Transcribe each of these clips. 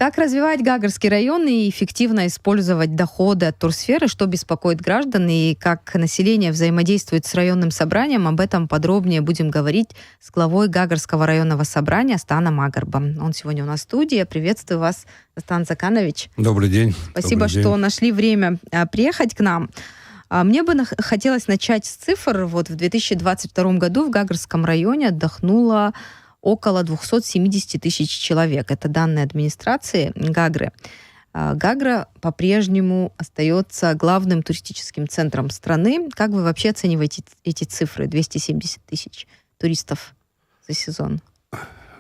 Как развивать Гагарский район и эффективно использовать доходы от турсферы, что беспокоит граждан и как население взаимодействует с районным собранием, об этом подробнее будем говорить с главой Гагарского районного собрания Станом Агарбом. Он сегодня у нас в студии. Я приветствую вас, Стан Заканович. Добрый день. Спасибо, что нашли время приехать к нам. Мне бы хотелось начать с цифр. Вот в 2022 году в Гагарском районе отдохнуло около 270 тысяч человек. Это данные администрации Гагры. Гагра по-прежнему остается главным туристическим центром страны. Как вы вообще оцениваете эти цифры? 270 тысяч туристов за сезон.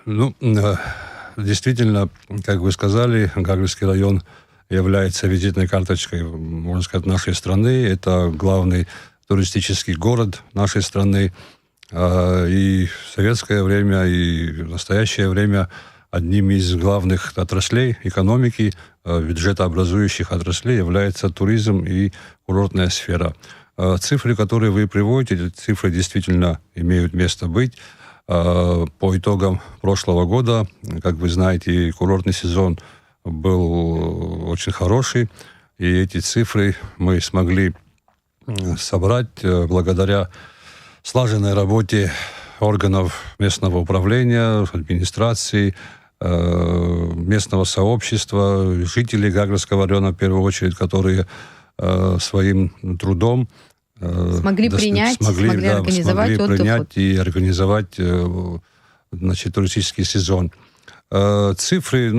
Действительно, как вы сказали, Гагарский район является визитной карточкой, можно сказать, нашей страны. Это главный туристический город нашей страны. И в советское время, и в настоящее время одним из главных отраслей экономики, бюджетообразующих отраслей является туризм и курортная сфера. Цифры, которые вы приводите, эти цифры действительно имеют место быть. По итогам прошлого года, как вы знаете, курортный сезон был очень хороший, и эти цифры мы смогли собрать благодаря слаженной работе органов местного управления, администрации, местного сообщества, жителей Гагарского района, в первую очередь, которые своим трудом смогли принять и организовать туристический сезон. Цифры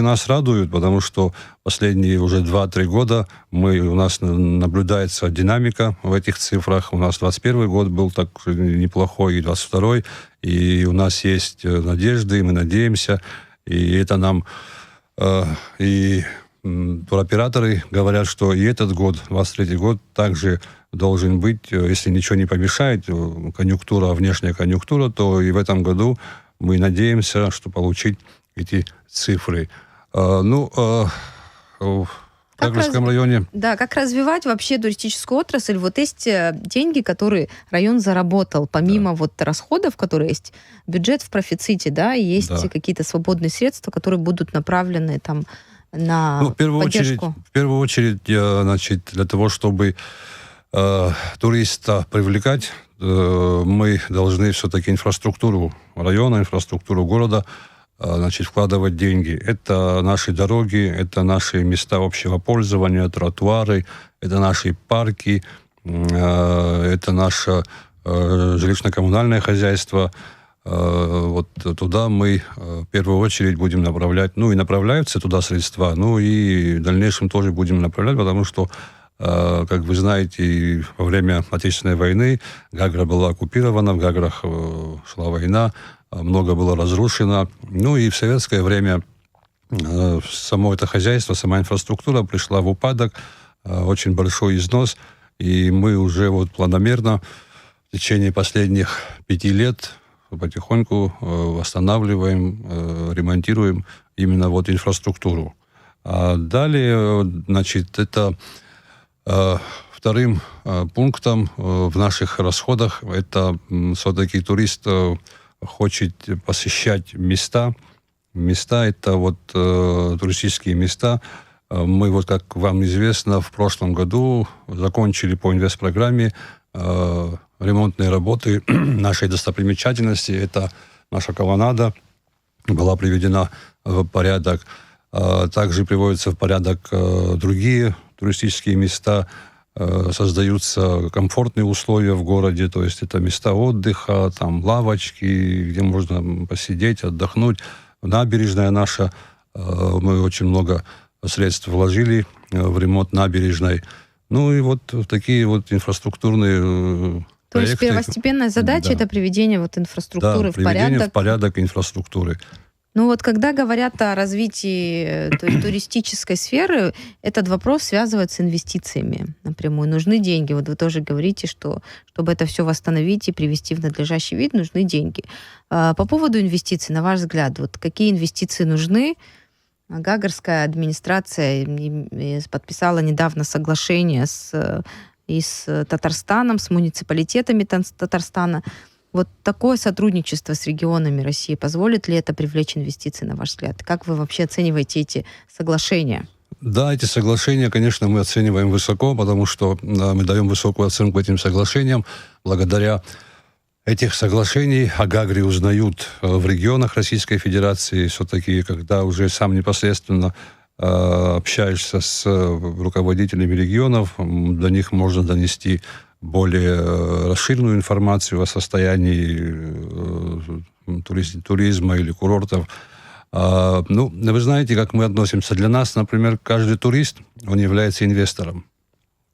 нас радуют, потому что последние уже 2-3 года у нас наблюдается динамика в этих цифрах. У нас 21 год был так неплохой, и 22-й, и у нас есть надежды, и мы надеемся, и это нам и туроператоры говорят, что и этот год, 23-й год, также должен быть, если ничего не помешает, внешняя конъюнктура, то и в этом году мы надеемся, что получить эти цифры. В Гагарском районе... Да, как развивать вообще туристическую отрасль? Вот есть деньги, которые район заработал, помимо расходов, которые есть, бюджет в профиците, да, и есть какие-то свободные средства, которые будут направлены там на поддержку. В первую очередь, для того, чтобы туриста привлекать, мы должны все-таки инфраструктуру района, инфраструктуру города вкладывать деньги. Это наши дороги, это наши места общего пользования, тротуары, это наши парки, это наше жилищно-коммунальное хозяйство. Вот туда мы в первую очередь будем направлять, и направляются туда средства, и в дальнейшем тоже будем направлять, потому что, как вы знаете, во время Отечественной войны Гагра была оккупирована, в Гаграх шла война, много было разрушено. И в советское время само это хозяйство, сама инфраструктура пришла в упадок, очень большой износ, и мы уже планомерно в течение последних 5 лет потихоньку восстанавливаем, ремонтируем именно инфраструктуру. А далее, это вторым пунктом в наших расходах, это все-таки турист хочет посещать места. Места — это туристические места. Мы, как вам известно, в прошлом году закончили по инвестпрограмме ремонтные работы нашей достопримечательности. Это наша колоннада была приведена в порядок. Также приводятся в порядок другие туристические места. Создаются комфортные условия в городе, то есть это места отдыха, там лавочки, где можно посидеть, отдохнуть. Набережная наша, мы очень много средств вложили в ремонт набережной. Такие инфраструктурные проекты. То есть первостепенная задача это приведение инфраструктуры в порядок. Приведение в порядок инфраструктуры. Когда говорят о развитии туристической сферы, этот вопрос связывается с инвестициями напрямую. Нужны деньги. Вы тоже говорите, что чтобы это все восстановить и привести в надлежащий вид, нужны деньги. По поводу инвестиций, на ваш взгляд, какие инвестиции нужны? Гагарская администрация подписала недавно соглашение с Татарстаном, с муниципалитетами Татарстана. Вот такое сотрудничество с регионами России, позволит ли это привлечь инвестиции, на ваш взгляд? Как вы вообще оцениваете эти соглашения? Да, эти соглашения, конечно, мы оцениваем высоко, потому что мы даем высокую оценку этим соглашениям. Благодаря этих соглашений о Гагре узнают в регионах Российской Федерации. Все-таки, когда уже сам непосредственно общаешься с руководителями регионов, до них можно донести более расширенную информацию о состоянии туризма или курортов. Вы знаете, как мы относимся. Для нас, например, каждый турист, он является инвестором.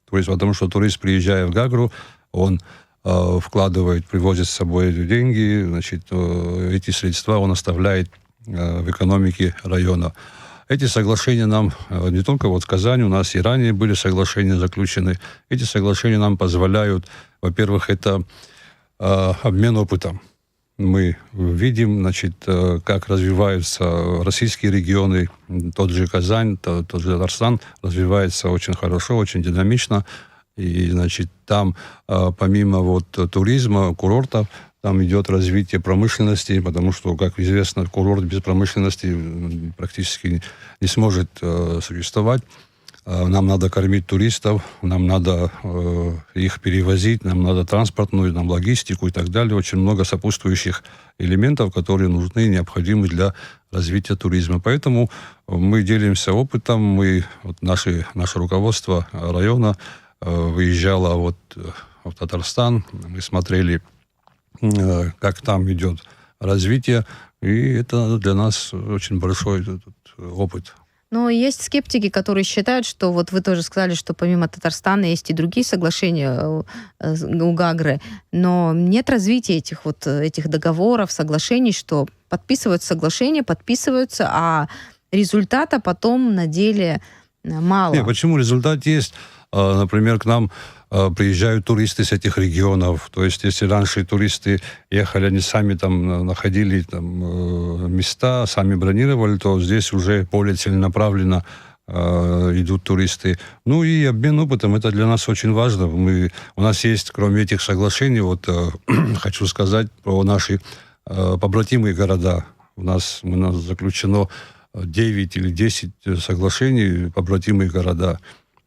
То есть потому что турист, приезжая в Гагру, он вкладывает, привозит с собой деньги, значит, эти средства он оставляет в экономике района. Эти соглашения нам, не только вот в Казани, у нас и ранее были соглашения заключены, эти соглашения нам позволяют, во-первых, это обмен опытом. Мы видим, значит, как развиваются российские регионы, тот же Казань, тот же Татарстан развивается очень хорошо, очень динамично. И, значит, там помимо вот туризма, курортов, там идет развитие промышленности, потому что, как известно, курорт без промышленности практически не сможет существовать. Нам надо кормить туристов, нам надо их перевозить, нам надо транспортную, нам логистику и так далее. Очень много сопутствующих элементов, которые нужны и необходимы для развития туризма. Поэтому мы делимся опытом. Наше руководство района выезжало в Татарстан. Мы смотрели, как там идет развитие. И это для нас очень большой опыт. Но есть скептики, которые считают, что вот вы тоже сказали, что помимо Татарстана есть и другие соглашения у Гагры, но нет развития этих договоров, соглашений, что подписываются соглашения, а результата потом на деле мало. Нет, почему? Результат есть. Например, к нам приезжают туристы с этих регионов. То есть, если раньше туристы ехали, они сами там находили места, сами бронировали, то здесь уже более целенаправленно идут туристы. Ну и обмен опытом, это для нас очень важно. У нас есть, кроме этих соглашений, хочу сказать про наши побратимые города. У нас заключено 9 или 10 соглашений, побратимые города.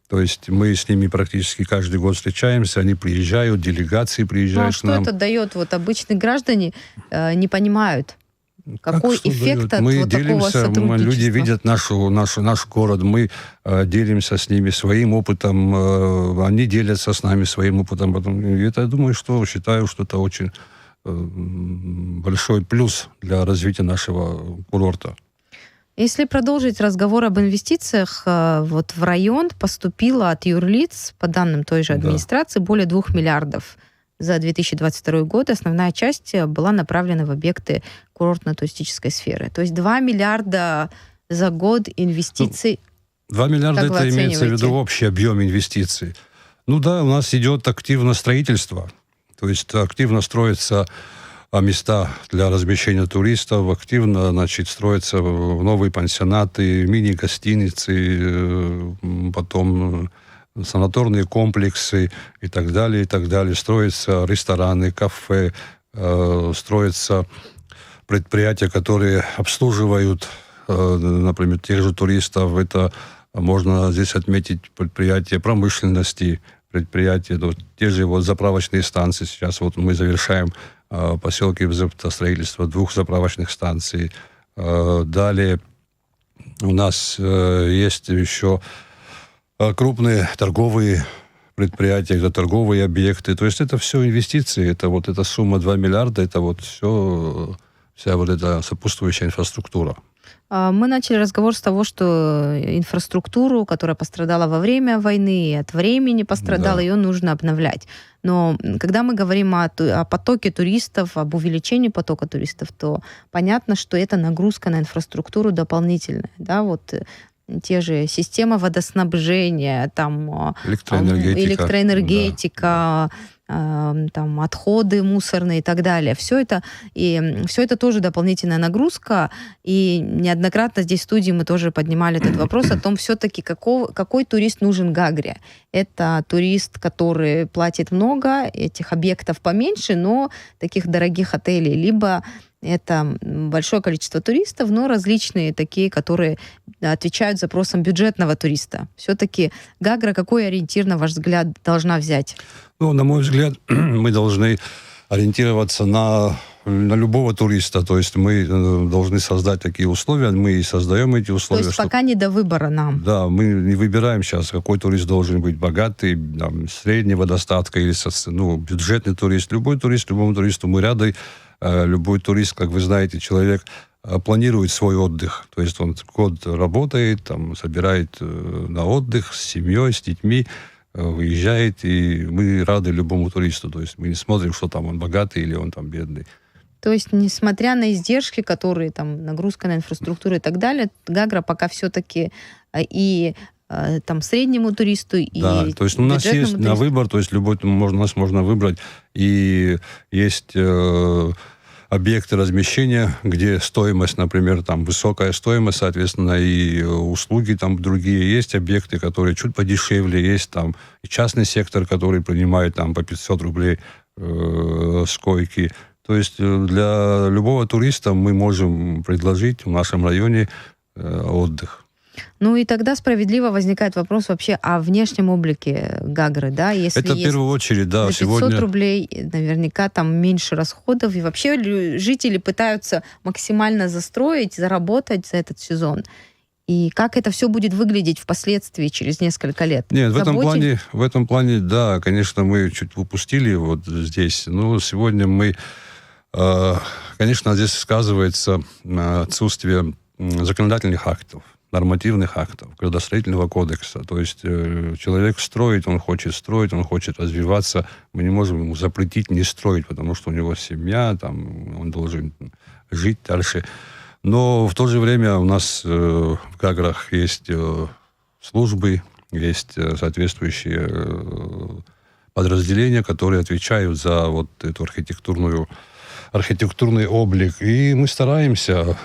То есть мы с ними практически каждый год встречаемся, они приезжают, делегации приезжают к нам. Что это дает? Обычные граждане не понимают, какой эффект от мы такого делимся, сотрудничества. Люди видят наш город, мы делимся с ними своим опытом, они делятся с нами своим опытом. И это, я считаю, что это очень большой плюс для развития нашего курорта. Если продолжить разговор об инвестициях, в район поступило от юрлиц, по данным той же администрации, более 2 миллиардов за 2022 год. Основная часть была направлена в объекты курортно-туристической сферы. То есть 2 миллиарда за год инвестиций. 2 миллиарда это имеется в виду общий объем инвестиций. У нас идет активно строительство. То есть активно строится места для размещения туристов, активно, строятся новые пансионаты, мини-гостиницы, потом санаторные комплексы и так далее, и так далее. Строятся рестораны, кафе, строятся предприятия, которые обслуживают, например, тех же туристов. Это можно здесь отметить предприятия промышленности, предприятия, те же заправочные станции. Сейчас мы завершаем в поселке строительство 2 заправочных станций. Далее у нас есть еще крупные торговые предприятия, это торговые объекты. То есть это все инвестиции, это эта сумма 2 миллиарда, это все, вся эта сопутствующая инфраструктура. Мы начали разговор с того, что инфраструктуру, которая пострадала во время войны, и от времени пострадала, ее нужно обновлять. Но когда мы говорим о потоке туристов, об увеличении потока туристов, то понятно, что это нагрузка на инфраструктуру дополнительная. Да? Те же системы водоснабжения, электроэнергетика, там отходы мусорные и так далее. Все это тоже дополнительная нагрузка. И неоднократно здесь в студии мы тоже поднимали этот вопрос о том, все-таки какой турист нужен Гагре. Это турист, который платит много, этих объектов поменьше, но таких дорогих отелей. Либо это большое количество туристов, но различные такие, которые отвечают запросам бюджетного туриста. Все-таки Гагра, какой ориентир, на ваш взгляд, должна взять? Ну, на мой взгляд, мы должны ориентироваться на любого туриста. То есть мы должны создать такие условия, мы и создаем эти условия. То есть пока не до выбора нам. Да, мы не выбираем сейчас, какой турист должен быть богатый, там, среднего достатка или бюджетный турист. Любой турист, любому туристу мы рады. Любой турист, как вы знаете, человек планирует свой отдых. То есть он год работает, там, собирает на отдых с семьей, с детьми, выезжает, и мы рады любому туристу. То есть мы не смотрим, что там он богатый или он там бедный. То есть, несмотря на издержки, которые там нагрузка на инфраструктуру и так далее, Гагра пока все-таки и там среднему туристу, и да, то есть у нас есть туристу. на выбор, то есть нас можно выбрать, и есть объекты размещения, где стоимость, например, там высокая стоимость, соответственно, и услуги там другие. Есть объекты, которые чуть подешевле, есть там и частный сектор, который принимает там по 500 рублей с койки. То есть для любого туриста мы можем предложить в нашем районе отдых. Ну и тогда справедливо возникает вопрос вообще о внешнем облике Гагры, да? Если это в первую очередь, да, за 500 сегодня... рублей наверняка там меньше расходов, и вообще жители пытаются максимально застроить, заработать за этот сезон. И как это все будет выглядеть впоследствии, через несколько лет? Нет, в этом плане, да, конечно, мы чуть упустили вот здесь. Но сегодня мы, конечно, здесь сказывается отсутствие законодательных актов, нормативных актов, градостроительного кодекса. То есть человек строит, он хочет развиваться. Мы не можем ему запретить не строить, потому что у него семья, там, он должен жить дальше. Но в то же время у нас в Гаграх есть службы, есть соответствующие подразделения, которые отвечают за вот эту архитектурный облик. И мы стараемся,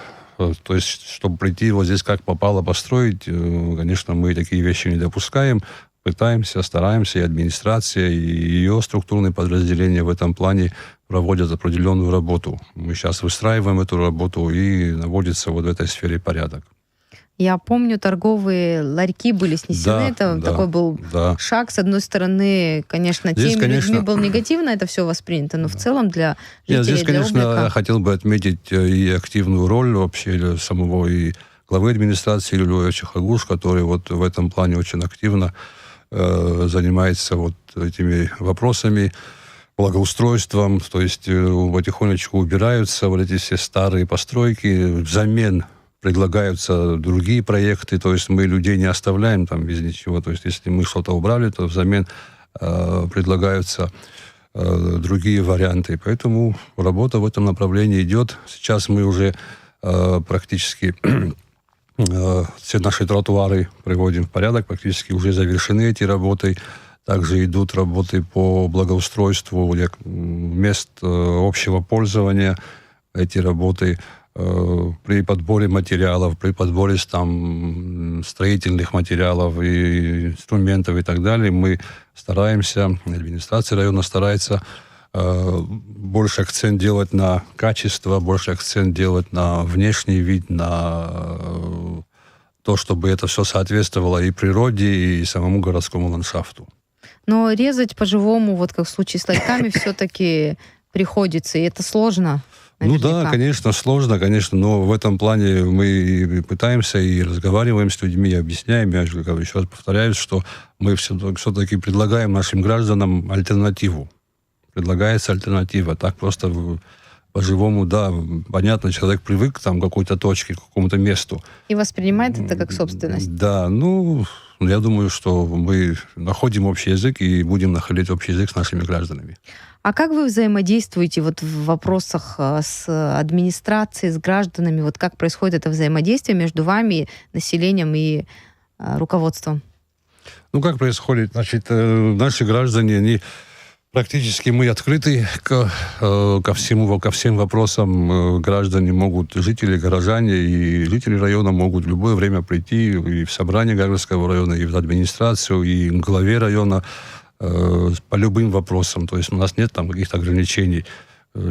то есть, чтобы прийти вот здесь как попало построить, конечно, мы такие вещи не допускаем, пытаемся, стараемся, и администрация, и ее структурные подразделения в этом плане проводят определенную работу. Мы сейчас выстраиваем эту работу, и наводится вот в этой сфере порядок. Я помню, торговые ларьки были снесены. Такой был шаг. С одной стороны, конечно, здесь, теми людьми было негативно это все воспринято, но в целом для жителей, здесь, конечно, я хотел бы отметить и активную роль вообще самого и главы администрации Ильи Чехагуш, который вот в этом плане очень активно занимается вот этими вопросами, благоустройством, то есть потихонечку убираются вот эти все старые постройки, взамен предлагаются другие проекты, то есть мы людей не оставляем там без ничего, то есть если мы что-то убрали, то взамен предлагаются другие варианты, поэтому работа в этом направлении идет. Сейчас мы уже практически все наши тротуары приводим в порядок, практически уже завершены эти работы. Также идут работы по благоустройству мест общего пользования. Эти работы при подборе материалов, при подборе там, строительных материалов и инструментов и так далее, мы стараемся, администрация района старается больше акцент делать на качество, больше акцент делать на внешний вид, на то, чтобы это все соответствовало и природе, и самому городскому ландшафту. Но резать по-живому, вот как в случае с ларьками, все-таки приходится, и это сложно. Наверняка. Ну да, конечно, сложно, конечно, но в этом плане мы пытаемся и разговариваем с людьми, и объясняем. Я еще раз повторяюсь, что мы все-таки предлагаем нашим гражданам альтернативу. Предлагается альтернатива. Так просто по-живому, да, понятно, человек привык там, к какой-то точке, к какому-то месту. И воспринимает это как собственность. Да, я думаю, что мы находим общий язык и будем находить общий язык с нашими гражданами. А как вы взаимодействуете вот в вопросах с администрацией, с гражданами? Вот как происходит это взаимодействие между вами, населением и руководством? Как происходит? Значит, наши граждане, они Практически мы открыты ко всем вопросам. Граждане могут, жители, горожане и жители района могут в любое время прийти и в собрание Гагрского района, и в администрацию, и к главе района по любым вопросам. То есть у нас нет там каких-то ограничений.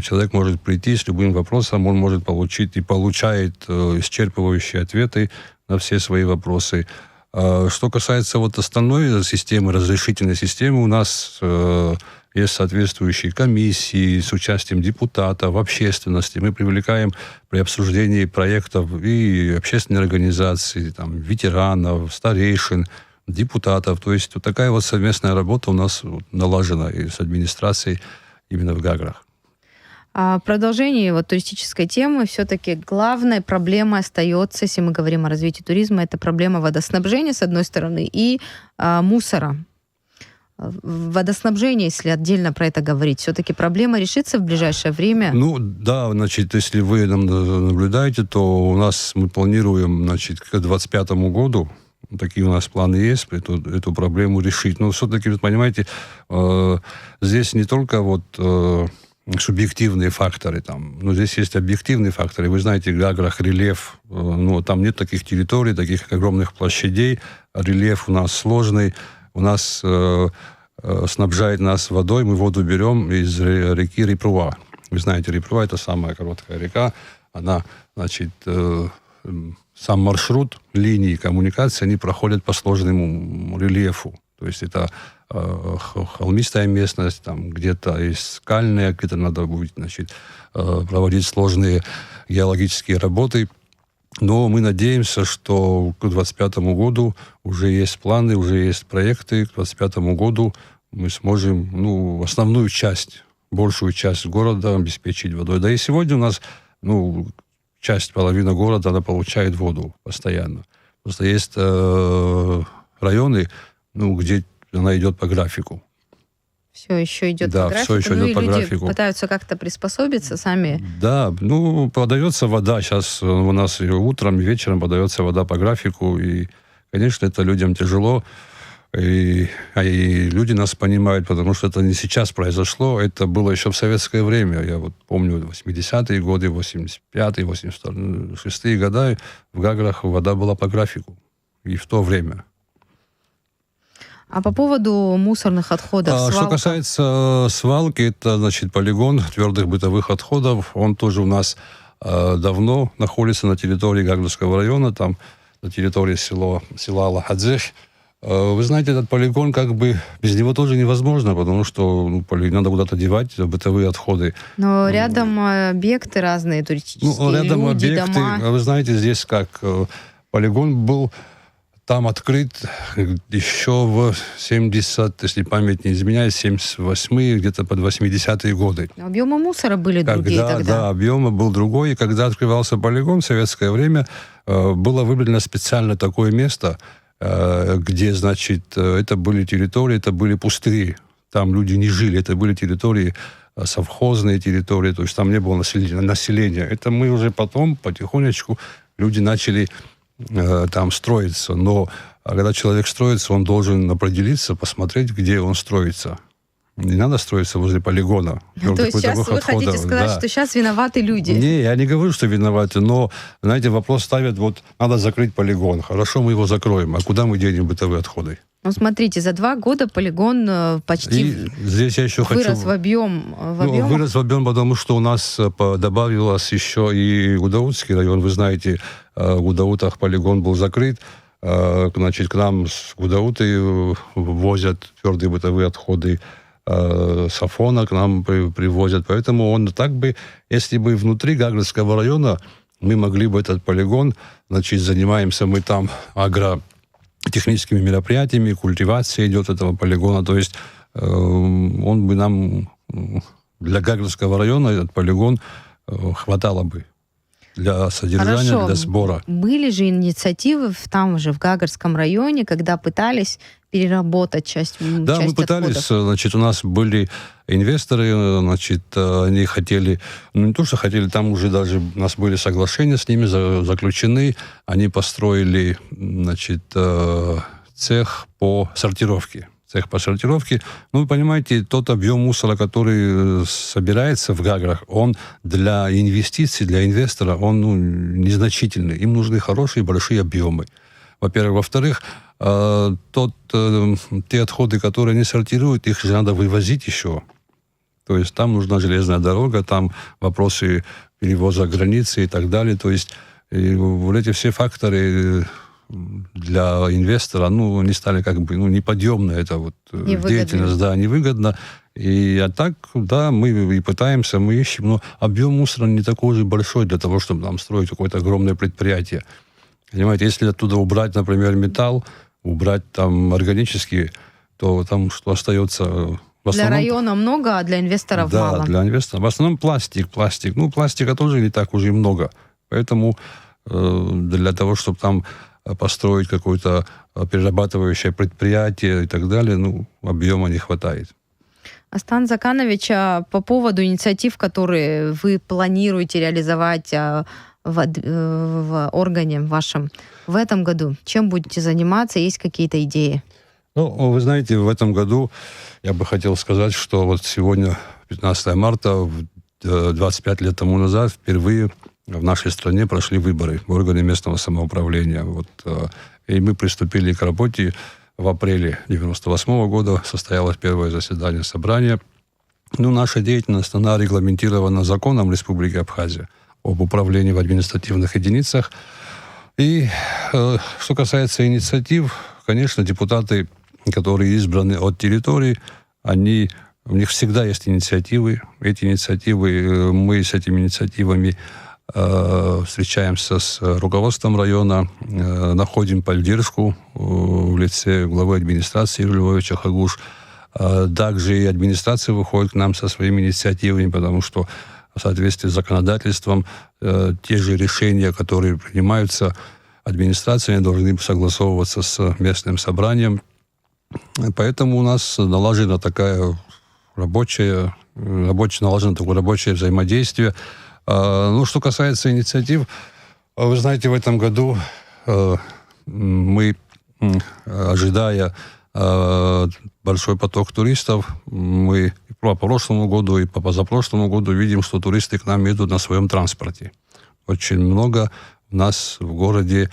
Человек может прийти с любым вопросом, он может получить и получает исчерпывающие ответы на все свои вопросы. Что касается вот остальной системы, разрешительной системы, у нас есть соответствующие комиссии с участием депутатов, общественности. Мы привлекаем при обсуждении проектов и общественные организации, там, ветеранов, старейшин, депутатов. То есть вот такая вот совместная работа у нас налажена и с администрацией именно в Гаграх. В продолжении вот туристической темы все-таки главной проблемой остается, если мы говорим о развитии туризма, это проблема водоснабжения, с одной стороны, и мусора. Водоснабжение, если отдельно про это говорить, все-таки проблема решится в ближайшее время? Ну, да, значит, если вы наблюдаете, то у нас мы планируем, значит, к 2025 году, такие у нас планы есть, эту проблему решить. Но все-таки, вы понимаете, здесь не только вот субъективные факторы, там, но здесь есть объективные факторы. Вы знаете, в Гаграх рельеф, ну, там нет таких территорий, таких огромных площадей, рельеф у нас сложный, у нас снабжает нас водой, мы воду берем из реки Рипруа. Вы знаете, Рипруа — это самая короткая река, она, значит, сам маршрут линии коммуникации, они проходят по сложному рельефу. То есть это холмистая местность, там где-то есть скальная, где-то надо будет, значит, проводить сложные геологические работы. Но мы надеемся, что к 2025 году уже есть планы, уже есть проекты. К 2025 году мы сможем, ну, основную часть, большую часть города обеспечить водой. Да и сегодня у нас, ну, половина города, она получает воду постоянно. Просто есть районы, ну, где она идет по графику. Все еще идет да, по графику. Все еще идет по люди графику. Пытаются как-то приспособиться сами. Да, ну, подается вода. Сейчас у нас и утром, и вечером подается вода по графику. И, конечно, это людям тяжело. И люди нас понимают, потому что это не сейчас произошло, это было еще в советское время. Я вот помню 80-е годы, 85-е, 86-е годы в Гаграх вода была по графику. И в то время. А по поводу мусорных отходов, Что касается свалки, это, значит, полигон твердых бытовых отходов. Он тоже у нас давно находится на территории Гагрского района, там на территории села Лахадзеш. Вы знаете, этот полигон, как бы, без него тоже невозможно, потому что надо куда-то девать бытовые отходы. Но рядом объекты разные туристические, ну, рядом люди, объекты, дома. Вы знаете, здесь как полигон был там открыт еще в 70, если память не изменяет, 78-е, где-то под 80-е годы. Объемы мусора были другие тогда. Да, объем был другой. И когда открывался полигон в советское время, было выбрано специально такое место, где, значит, это были территории, это были пустыри. Там люди не жили, это были территории, совхозные территории, то есть там не было населения. Это мы уже потом, потихонечку, люди начали там строиться. Но когда человек строится, он должен определиться, посмотреть, где он строится. Не надо строиться возле полигона. То есть сейчас вы хотите сказать, что сейчас виноваты люди? Не, я не говорю, что виноваты, но, знаете, вопрос ставят, вот, надо закрыть полигон. Хорошо, мы его закроем. А куда мы денем бытовые отходы? Ну, смотрите, за 2 года полигон почти здесь я еще вырос в объем. Вырос в объем, потому что у нас добавилось еще и Гудаутский район. Вы знаете, в Гудаутах полигон был закрыт. Значит, к нам с Гудауты возят твердые бытовые отходы. С Афона к нам привозят. Поэтому он так бы, если бы внутри Гагрского района мы могли бы этот полигон, значит, занимаемся мы там агротехническими мероприятиями, культивация идет этого полигона. То есть он бы нам, для Гагрского района этот полигон хватало бы для содержания, Хорошо. для сбора. Были же инициативы там же, в Гагрском районе, когда пытались переработать часть Да, мы пытались, отходов. Значит, у нас были инвесторы, значит, они хотели, ну не то, что хотели, там уже даже у нас были соглашения с ними заключены, они построили, значит, цех по сортировке. цех по сортировке. Ну, вы понимаете, тот объем мусора, который собирается в Гаграх, он для инвестиций, для инвестора, он незначительный. Им нужны хорошие, большие объемы. Во-первых. Во-вторых, те отходы, которые не сортируют, их же надо вывозить еще. То есть там нужна железная дорога, там вопросы перевоза границы и так далее. То есть вот эти все факторы для инвестора, не стали неподъемны. Это деятельность, невыгодно. А так, да, мы и пытаемся, мы ищем, но объем мусора не такой же большой для того, чтобы там строить какое-то огромное предприятие. Понимаете, если оттуда убрать, например, металл, убрать там органические, то там что остается? В основном, для района много, а для инвесторов мало. Да, для инвесторов. В основном пластик. Пластика тоже не так уже и много. Поэтому для того, чтобы там построить какое-то перерабатывающее предприятие и так далее, объема не хватает. Астан Заканович, по поводу инициатив, которые вы планируете реализовать в органе вашем в этом году, чем будете заниматься, есть какие-то идеи? Вы знаете, в этом году я бы хотел сказать, что вот сегодня, 15 марта, 25 лет тому назад, впервые в нашей стране прошли выборы в органы местного самоуправления. И мы приступили к работе в апреле 1998 года. Состоялось первое заседание собрания. Наша деятельность, она регламентирована законом Республики Абхазия об управлении в административных единицах. И что касается инициатив, конечно, депутаты, которые избраны от территории, у них всегда есть инициативы. Эти инициативы, мы с этими инициативами встречаемся с руководством района, находим поддержку в лице главы администрации Юрия Львовича Хагуш. Также и администрация выходит к нам со своими инициативами, потому что в соответствии с законодательством те же решения, которые принимаются администрацией, должны согласовываться с местным собранием. Поэтому у нас налажено такое рабочее взаимодействие. Что касается инициатив, вы знаете, в этом году мы, ожидая большой поток туристов, мы по прошлому году и по позапрошлому году видим, что туристы к нам едут на своем транспорте. Очень много у нас в городе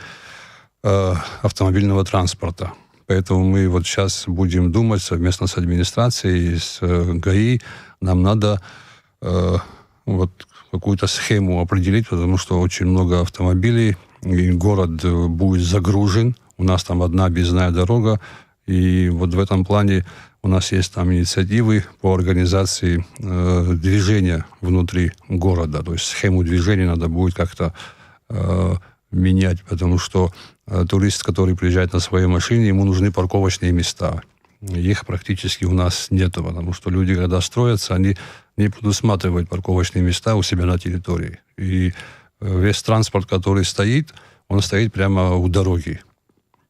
автомобильного транспорта. Поэтому мы вот сейчас будем думать совместно с администрацией, с ГАИ. Нам надо какую-то схему определить, потому что очень много автомобилей, и город будет загружен. У нас там одна объездная дорога, и вот в этом плане у нас есть там инициативы по организации движения внутри города. То есть схему движения надо будет как-то менять, потому что турист, который приезжает на своей машине, ему нужны парковочные места. Их практически у нас нету, потому что люди, когда строятся, они не предусматривают парковочные места у себя на территории. И весь транспорт, который стоит, он стоит прямо у дороги.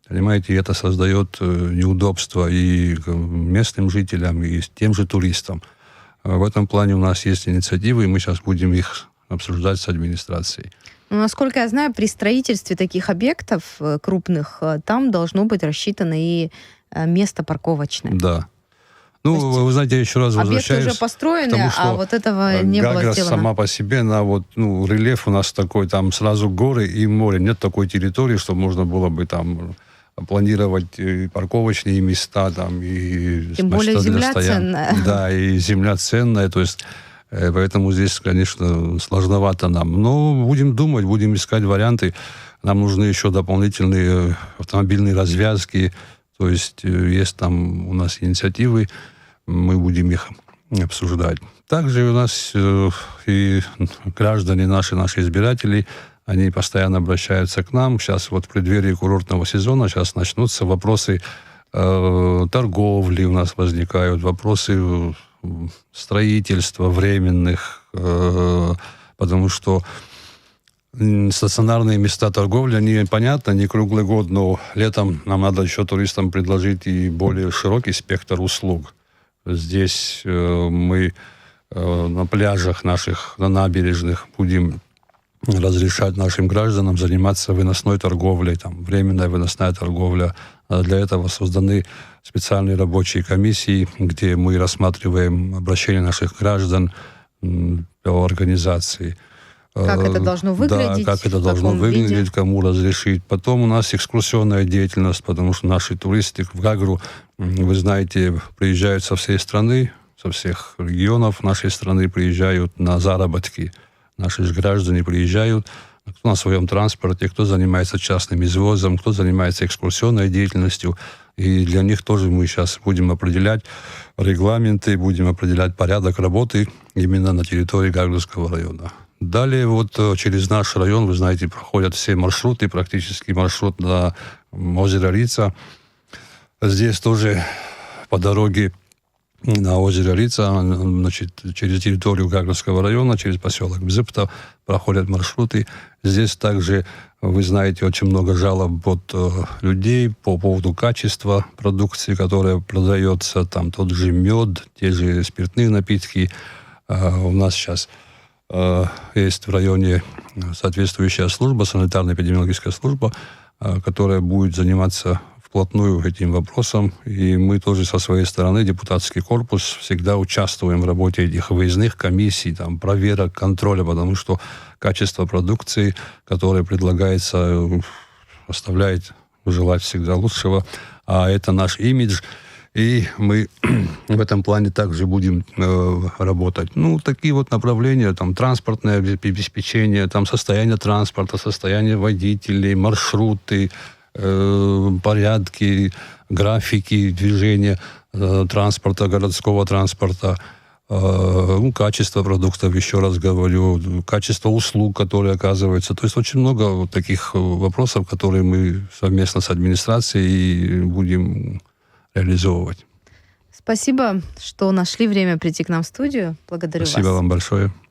Понимаете, и это создает неудобства и местным жителям, и тем же туристам. В этом плане у нас есть инициативы, и мы сейчас будем их обсуждать с администрацией. Насколько я знаю, при строительстве таких объектов крупных, там должно быть рассчитано и место парковочное. Да. Вы знаете, я еще раз возвращаюсь. Объекты уже построены, потому, что а вот этого не было Гагра сделано. сама по себе, рельеф у нас такой, там сразу горы и море. Нет такой территории, что можно было бы там планировать и парковочные места, там, и тем более земля ценная. Да, и земля ценная, то есть поэтому здесь, конечно, сложновато нам. Но будем думать, будем искать варианты. Нам нужны еще дополнительные автомобильные развязки. То есть есть там у нас инициативы, мы будем их обсуждать. Также у нас и граждане наши избиратели, они постоянно обращаются к нам. Сейчас вот в преддверии курортного сезона сейчас начнутся вопросы торговли у нас возникают, вопросы строительства временных, потому что стационарные места торговли, они, понятно, не круглый год, но летом нам надо еще туристам предложить и более широкий спектр услуг. Здесь мы на пляжах наших, на набережных будем разрешать нашим гражданам заниматься выносной торговлей, там, временная выносная торговля. Для этого созданы специальные рабочие комиссии, где мы рассматриваем обращения наших граждан по организации. Как это должно выглядеть? Да, как это в должно каком выглядеть, виде? кому разрешить. Потом у нас экскурсионная деятельность, потому что наши туристы в Гагру, вы знаете, приезжают со всей страны, со всех регионов нашей страны приезжают на заработки. Наши же граждане приезжают, кто на своем транспорте, кто занимается частным извозом, кто занимается экскурсионной деятельностью. И для них тоже мы сейчас будем определять регламенты, будем определять порядок работы именно на территории Гагрского района. Далее вот через наш район, вы знаете, проходят все маршруты, практически маршрут на озеро Рица. Здесь тоже по дороге на озеро Рица, значит, через территорию Гагрского района, через поселок Бзыпта проходят маршруты. Здесь также, вы знаете, очень много жалоб от людей по поводу качества продукции, которая продается. Там тот же мед, те же спиртные напитки. У нас сейчас есть в районе соответствующая служба, санитарно-эпидемиологическая служба, которая будет заниматься вплотную этим вопросом. И мы тоже со своей стороны, депутатский корпус, всегда участвуем в работе этих выездных комиссий, там, проверок, контроля, потому что качество продукции, которое предлагается, оставляет желать всегда лучшего. А это наш имидж. И мы в этом плане также будем работать. Ну, такие вот направления, там, транспортное обеспечение, там, состояние транспорта, состояние водителей, маршруты, порядки, графики движения транспорта, городского транспорта, качество продуктов, еще раз говорю, качество услуг, которые оказываются. То есть очень много вот таких вопросов, которые мы совместно с администрацией будем реализовывать. Спасибо, что нашли время прийти к нам в студию. Благодарю вас. Спасибо вам большое.